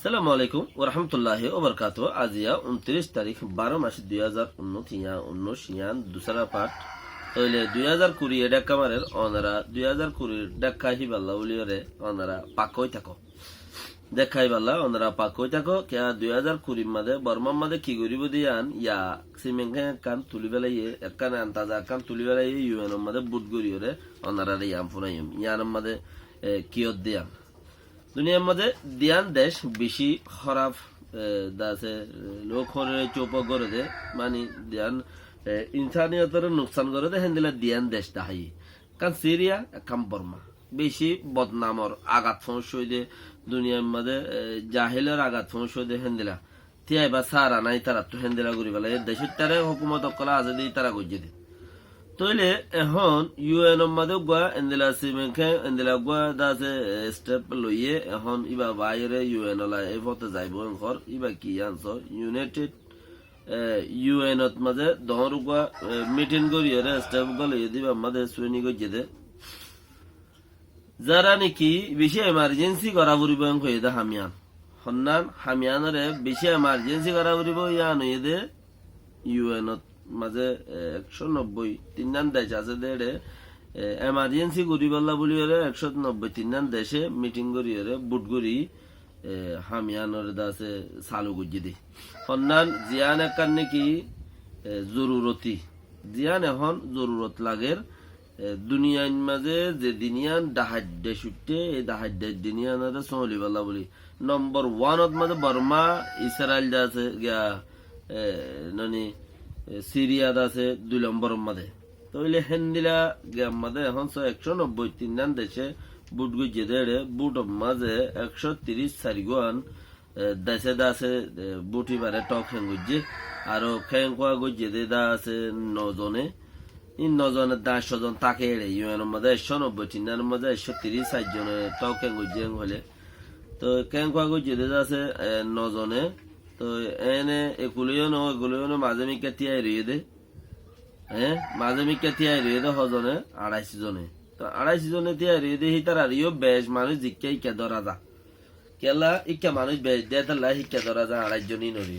আসসালামু আলাইকুম ওয়া রাহমাতুল্লাহি ওয়া বারাকাতুহু। আজিয়া 29 তারিখ 12 মাস 2019 ইয়ান দুসরা পাঠ তইলে 2020 এডা কামারের অনারা 2020 ডাক্কা হিবাল্লা উলিয়রে অনারা পাকই থাকো দেখাই বাল্লা অনারা পাকই থাকো কে 2020 মাদে বর্মার মাদে কি গরিব দিয়ান ইয়া সিমেঙ্গে কান তুলি বেলাইয়ে একখান আন্তাজা কান তুলি বেলাইয়ে ইউএন মাদে বুট গরিয়রে অনারা ইয়াম ফুনাইম ইয়ান মাদে কিয়ত দিয়ান দুনিয়ার মধ্যে দিয়ান দেশ বেশি খারাপ দাসে লোক হরে চোপ করে দে মানে দিয়ান ইনসানিয়তের নুকসান করে দে হেন্দিলা দিয়ান দেশ দাহাই কারণ সিরিয়া কাম বর্মা বেশি বদনামর আঘাত সমস্যা দে দুনিয়ার মধ্যে জাহিলের আঘাত সমস্যা দে হেন্দিলা তিয়াই বা সারা নাই তারা তো হেন্দিলা করি পেলা দেশের তারে হুকুমত কলা আজাদি তারা গজ্জে দে তইলে এখন ইউএন মাদে গা এন্দিলা সিমেকে এন্দিলা গা দাসে স্টেপ লইয়ে এখন ইবা বাইরে ইউএন লা এই পথে যাইব ঘর ইবা কি আনছ ইউনাইটেড ইউএনত মাঝে দহর গা মিটিং করিয়ে স্টেপ গা লইয়ে দিবা মাদে শ্রেণী গজ্জে দে যারা নাকি বেশি এমার্জেন্সি করা পড়িব হয়ে দে হামিয়ান হন্নান হামিয়ানরে বেশি এমার্জেন্সি করা পড়িব ইয়ান হয়ে দে ইউএনত মাঝে 190 তিন দেশ আছে দেড়ে এমার্জেন্সি করি বললা বলি 190 তিন দেশে মিটিং করি বুট করি হামিয়ানোর দাসে চালু গুজি দি সন্ধান জিয়ান একার নাকি জরুরতি জিয়ান এখন জরুরত লাগের দুনিয়ার মাঝে যে দিনিয়ান ডাহাড্ডে ছুটে এই ডাহাড্ডে দিনিয়ান চলি বললা বলি নম্বর 1 মাঝে বর্মা ইসরায়েল আছে গিয়া ননি সিরিয়া আছে 2 নম্বর মাঝে তইলে হেন্দিলা গ্রাম মাঝে এখন 190 তিন দেশে বুট গুজে দেড়ে বুট মাঝে 130 সারিগুয়ান দেশে দাসে বুটি বারে টক হেং গুজে আরো খেঙ্কুয়া গুজে দে দা আছে 9 জনে এই 9 জনের 10 জন তাকে এড়ে ইউএন মাঝে 190 তিন মাঝে 130 60 জনে টক হেং গুজে হলে তো খেঙ্কুয়া গুজে দে আছে 9 জনে তো এনে এগুলিও মাঝে মিকা তিয়াই রয়ে দে হ্যাঁ মাঝে মিকা তিয়াই রয়ে দে হজনে 250 জনে তো 250 জনে তিয়াই রয়ে দে হিতার আরিও বেশ মানুষ জিজ্ঞা ইকা ধরা যা কেলা ইকা মানুষ বেশ দে তাল্লা হিকা ধরা যা 250 জনই নরি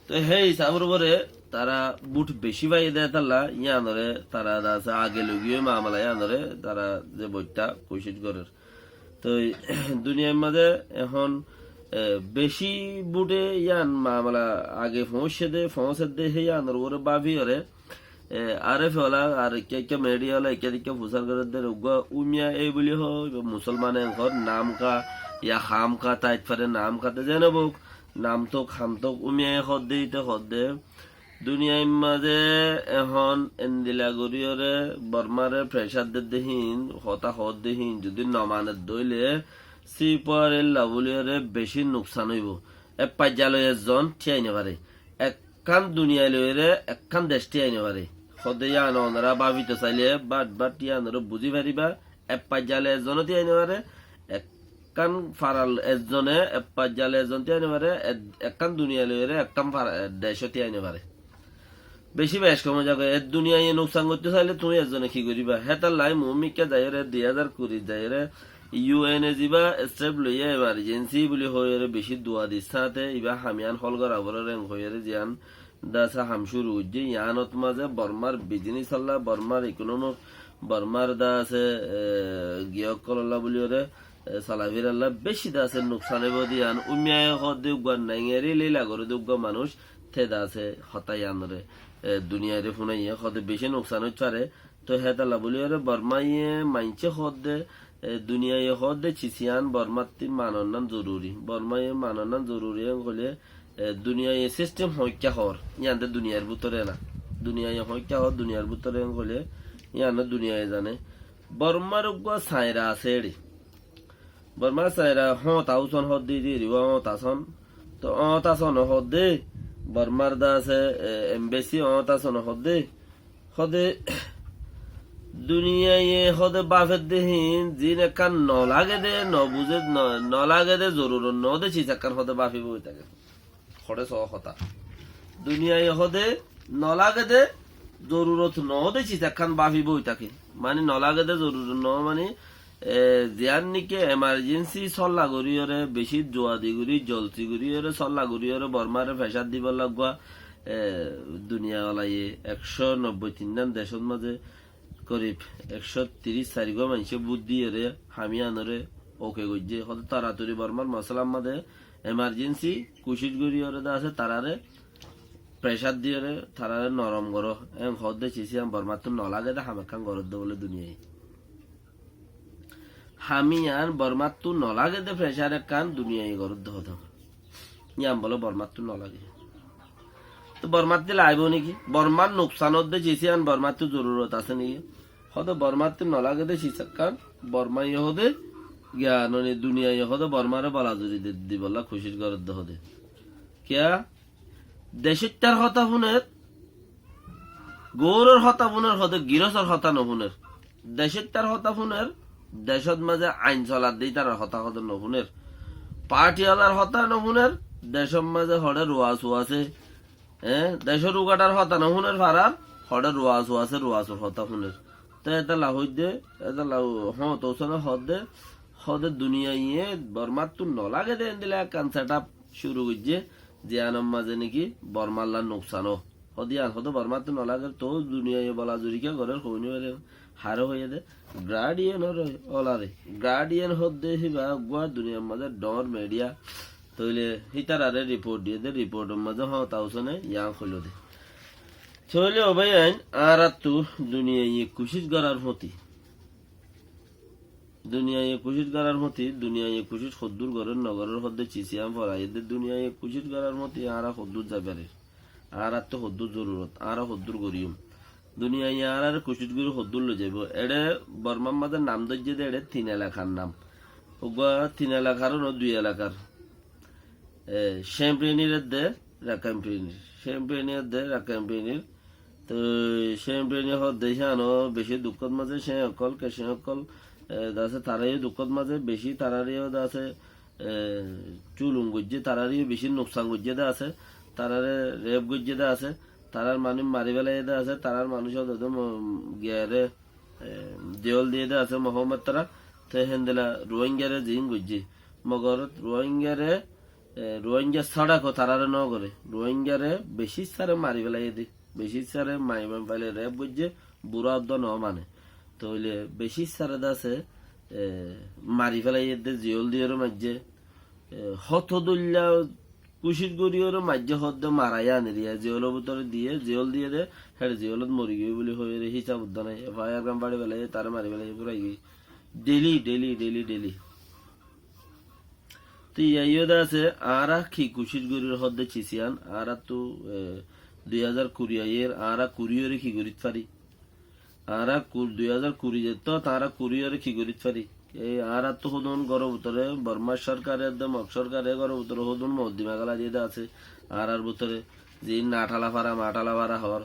তো হে হিসাবের উপরে তারা বুট বেশি পাই দে তাল্লা ইয়ানরে তারা আছে আগে লগিয়ে মামলা ইয়ানরে তারা যে বইটা কোশিশ করে তো দুনিয়ার মাঝে এখন বেশি বুটে ইয়ান মামলা আগে ফৌসে দে হে ইয়ানোর ওরে বাভি ওরে আরে ফলা আর কে মেডিয়া হলা একে ফুসার করে দে উমিয়া এই বলি হ মুসলমানের ঘর নাম কা ইয়া খাম কা তাইত ফারে নাম কাতে যেন বুক নাম তো খাম তো উমিয়া হদ দে দুনিয়ার মাঝে এখন এন্দিলা গরিয়রে বর্মারে প্রেসার দে দেহিন হতা হদ দেহিন যদি নমানের দইলে সিপারের লাভলিয়ারে বেশি নোকসান হইব এক পাইজালয়ে জন ঠিয়াই নেবারে একখান দুনিয়া লইরে একখান দেশ ঠিয়াই নেবারে সদে ইয়ানরা ভাবিতে চাইলে বাট ইয়ানরা বুঝি পারিবা এক পাইজালে এজন ঠিয়াই নেবারে একখান ফারাল এজনে এক পাইজালে এজন ঠিয়াই নেবারে একখান দুনিয়া লইরে একখান দেশ ঠিয়াই নেবারে বেশি বেশ কমে যাবে এর দুনিয়া নোকসান করতে চাইলে তুমি এজনে কি করিবা হেতার লাই মুমিকা যাইরে 2020 যাইরে ইউএনএ যিবা স্টেপ লইয়া এমার্জেন্সি বলি হয়ে বেশি দোয়া দিচ্ছে ইবা হামিয়ান হলগর আবরের হয়ে জিয়ান দাসা হাম শুরু হচ্ছে ইয়ানত মাঝে বর্মার বিজনেস আল্লাহ বর্মার ইকোনমিক বর্মার দা আছে গিয়ক কল্লা বলি ওরে সালাভির আল্লাহ বেশি দাসের নোকসান হইব দিয়ান উমিয়ায় হদ্দেউগান নাইঙেরি লীলা করে দুগ্গ মানুষ থে দাসে হতাই আনরে দুনিয়ারে ফুনাইয়া হদে বেশি নোকসান হচ্ছে পারে তো হেতাল্লা বলি ওরে বর্মাইয়ে মাইনছে হদ্দে দুনিয়ায় হদে চিসিয়ান বর্মাতি মাননান জরুরি বর্মায় মাননান জরুরি হলে দুনিয়ায় সিস্টেম হইকা হর ইয়ানতে দুনিয়ার ভিতরে না দুনিয়ায় হইকা হর দুনিয়ার ভিতরে হলে ইয়ান দুনিয়ায় জানে বর্মার সাইরা আছে রে বর্মার সাইরা তাউসন হদ দি রিব তাসন তো তাসন হদ দে বর্মার দা আছে এমবেসি তাসন হদ দে হদে দুনিয়ায় হদে বাফের দেহিন জিন একান নলাগে দে নবুঝে নলাগে দে জরুর নদে চিচাকান হদে বাফি বই থাকে খড়ে সহতা দুনিয়ায় হদে নলাগে দে জরুরত নদে চিচাকান বাফি বই থাকে মানে নলাগে দে জরুর ন মানে জিয়ান নিকে এমার্জেন্সি সল্লা গরিয়রে বেশি জোয়াদি গুড়ি জলসি গরিয়রে সল্লা গরিয়রে বর্মারে ফেসাদ দিব লাগবা দুনিয়া ওলাইয়ে 193 দেশের মাঝে করিব 134 গো মানুষে বুদ্ধি এরে হামিয়ানরে ওকে গজ্জে হয়তো তাড়াতাড়ি বর্মার মশলার মাঝে এমার্জেন্সি কুশিট গরিয়রে দা আছে তারারে প্রেসার দিয়ে তারারে নরম করো এম হদে চিসিয়াম বর্মার তো নলাগে দে হামেখান গরদ বলে দুনিয়ায় হামিয়ান বর্মার তো নলাগে দে প্রেসার কান দুনিয়ায় গরদ হতো ইয়াম বলে বর্মার তো নলাগে তো বর্মার দিলে আইব নাকি বর্মার নোকসানত দে চিসিয়ান বর্মার তো জরুরত আছে নাকি হয়তো বর্মার তো নলাগে দে চিসাক কান বর্মা ইয়ে হদে জ্ঞান দুনিয়া ইয়ে হদে বর্মারে বলা জুড়ি দি বলা খুশির গরদ হদে কিয়া দেশের তার হতা শুনের গৌরের হতা শুনের হতে গিরসর হতা নহুনের দেশের তার হতা শুনের দেশত মাঝে আইন চলার দিই তার হতা হত নহুনের পার্টিওয়ালার হতা নহুনের দেশের মাঝে হরে রোয়া আছে দেশের উগাটার হতা নহুনের ফারার হরে রোয়া আছে রোয়াসুর হতা শুনের তো এটা লাভ দে এটা লাভ হ্যাঁ তো হদে হদে দুনিয়া ইয়ে বর্মার তো নলাগে দেন দিলে কান সেট আপ শুরু করছে জিয়ানম মাঝে নাকি বর্মাল্লার নোকসানো হদিয়ান হতো বর্মার তো নলাগে তো দুনিয়া বলা জুরিকে ঘরের হইনি হারো হয়ে দে গার্ডিয়ান ওলারে গার্ডিয়ান হদে হিবা গুয়া দুনিয়ার মাঝে ডর মিডিয়া তইলে হিতারারে রিপোর্ট দিয়ে দে রিপোর্টের মাঝে হ তাওসনে ইয়াং হইল দে তইলে ভাই আইন আর তো দুনিয়া ইয়ে কুশিস করার হতি দুনিয়ায় কুশিট করার মতি দুনিয়ায় কুশিট সদ্দুর ঘরের নগরের হদ্দে চিসিয়াম পড়াই এদের দুনিয়ায় কুশিট করার মতি আরা সদ্দুর যাবে আর তো সদ্দুর জরুরত আর সদ্দুর গরিয়ম দুনিয়ায় আর কুশিট গুরু সদ্দুর লো যাব এড়ে বর্মার মাঝে নাম দর্জে দে এড়ে 3 এলাকার নাম ওগা 3 এলাকার ও 2 এলাকার শ্যাম্পিয়নির দে রাকাম্পিয়নির শ্যাম্পিয়নির দে রাকাম্পিয়নির তো শ্যাম্পিয়নির হদ্দে আনো বেশি দুঃখত মাঝে সে অকল কেসে অকল দাসে তারাই দুঃখত মাঝে বেশি তারারিও দাসে চুলুম গজ্জে তারারিও বেশি নোকসান গজ্জে দা আছে তারারে রেপ গজ্জে দা আছে তারার মানুষ মারি বেলাই দা আছে তারার মানুষ গিয়ারে দেওয়াল দিয়ে দা আছে মোহাম্মদ তারা তো হেন্দেলা রোহিঙ্গারে জিন গজ্জে মগর রোহিঙ্গা ছড়াকো তারারে ন করে রোহিঙ্গারে বেশি সারে মারি বেলাই দি বেশি সারে মাই পাইলে রেপ গজ্জে বুড়া অব্দ ন মানে তইলে বেশি সারে দাসে মারি ফেলাই জিওল দিয়ে মাঝে হত দুল্লা কুশির গড়িওর মাঝে হদ মারাই আনে দিয়া জিওলের ভিতরে দিয়ে জিওল দিয়ে দে হ্যাঁ জিওলত মরি গই বলে হয়ে হিসাব উদ্যান ফায়ার গ্রাম বাড়ি বেলাই তার মারি বেলাই পুরাই গই ডেলি ডেলি ডেলি ডেলি তো ইয়াইও আছে আর কি কুশির গড়ির হদ্দে চিসিয়ান আর তো 2020 আর কুড়িওরে কি গড়িত পারি আর 2020 যেত তারা কুড়িওরে কি গড়িত পারি এই আর তো হদুন গরব উত্তরে বর্মা সরকারের মক সরকারের গরব উত্তরে হদুন মদ্দিমা গালা দিয়ে আছে আর ভিতরে যে নাঠালা ফারা মাঠালা ফারা হর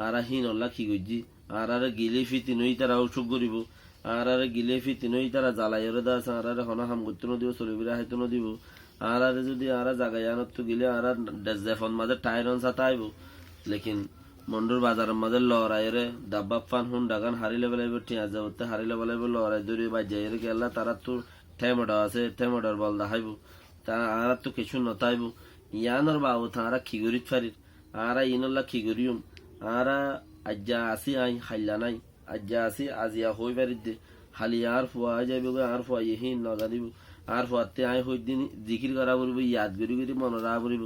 আর হিনল্লা কি গজ্জি আর গিলে ফিতি নই তারা অসুখ করিব আর গিলে ফিতি নই তারা জ্বালাইরে দা আছে আর হন হাম করতে নদিব চলিবিরা হাইতে নদিব আর যদি আর জাগাই আনত তো গিলে আর ডেজেফন মাঝে টাইরন সাথে আইব লেকিন মন্ডুর বাজারের মাঝে লড়াইরে ডাব্বা ফান হুন ডাগান হারিলে বেলাইব টিয়া যাবতে হারিলে বেলাইব লড়াই দৌড়ি বাজাইরে গেলা তারা তো ঠেমোটা আছে ঠেমোটার বল দেখাইব তা আর তো কিছু নতাইব ইয়ানোর বাবু তারা খিগরিত ফারির আর ইনল্লা খিগরিয়ম আর আজ্জা আসি আই হাইলা নাই আজ্জা আসি আজিয়া হই পারিত দে হালি আর ফুয়া যাইব আর ফুয়া ইহিন নজানিব আর ফুয়াতে আই হই দিন জিকির করা বলব ইয়াদ করি করি মনে রাখা বলব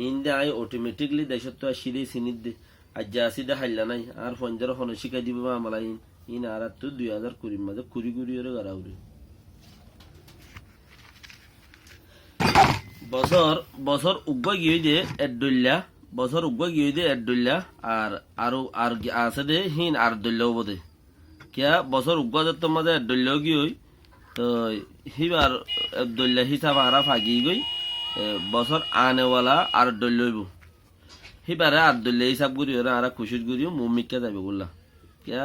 ইন্দে আই অটোমেটিকলি দেশত তো আসিলে চিনিত দে আজ্জা আসি দে হাইলা নাই আর ফঞ্জার হন শিখাই দিব আমলা ইন আর তো 2020 মাঝে কুড়ি কুড়ি ওরে করা উড়ি বছর বছর উগ্র গিয়ে দে এডুল্লা বছর উগ্র গিয়ে দে এডুল্লা আর আরো আর আছে দে হিন আর দল্লাও বদে কিয়া বছর উগ্র যত মাঝে এডুল্লাও গিয়ে তো হিবার এডুল্লা হিসাব আরা ফাগি গই বছর আনেওয়ালা আর দল্লইব হিবারে আর দল্লা হিসাব করি ওরা আর খুশির করিও মুমিকা যাবে বললা কিয়া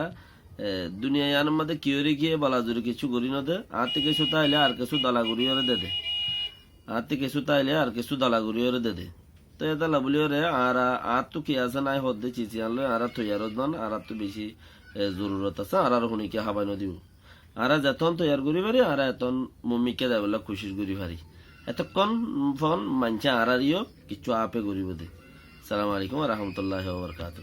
দুনিয়া আনার মধ্যে কিয়রে গিয়ে বলা জোরে কিছু করি না দে আর থেকে কিছু তাইলে আর কিছু দলা করি ওরে দে দে আর থেকে কিছু তাইলে আর কিছু দলা করি ওরে দে দে তো এটা লাভলি ওরে আর তো কি আছে নাই হদ্দে চিচি আনলো আর থইয়ার মান আর তো বেশি জরুরত আছে আর হুনিকে হাবাই নদিব আরা যতন তৈয়ার করি পারি আর এতন মম্মিকে দেবলা খুশির করি পারি এতক্ষণ ফোন মানছে আর আরিও কিছু আপে করিব দে সালাম আলাইকুম রহমতুল্লাহ বরকাত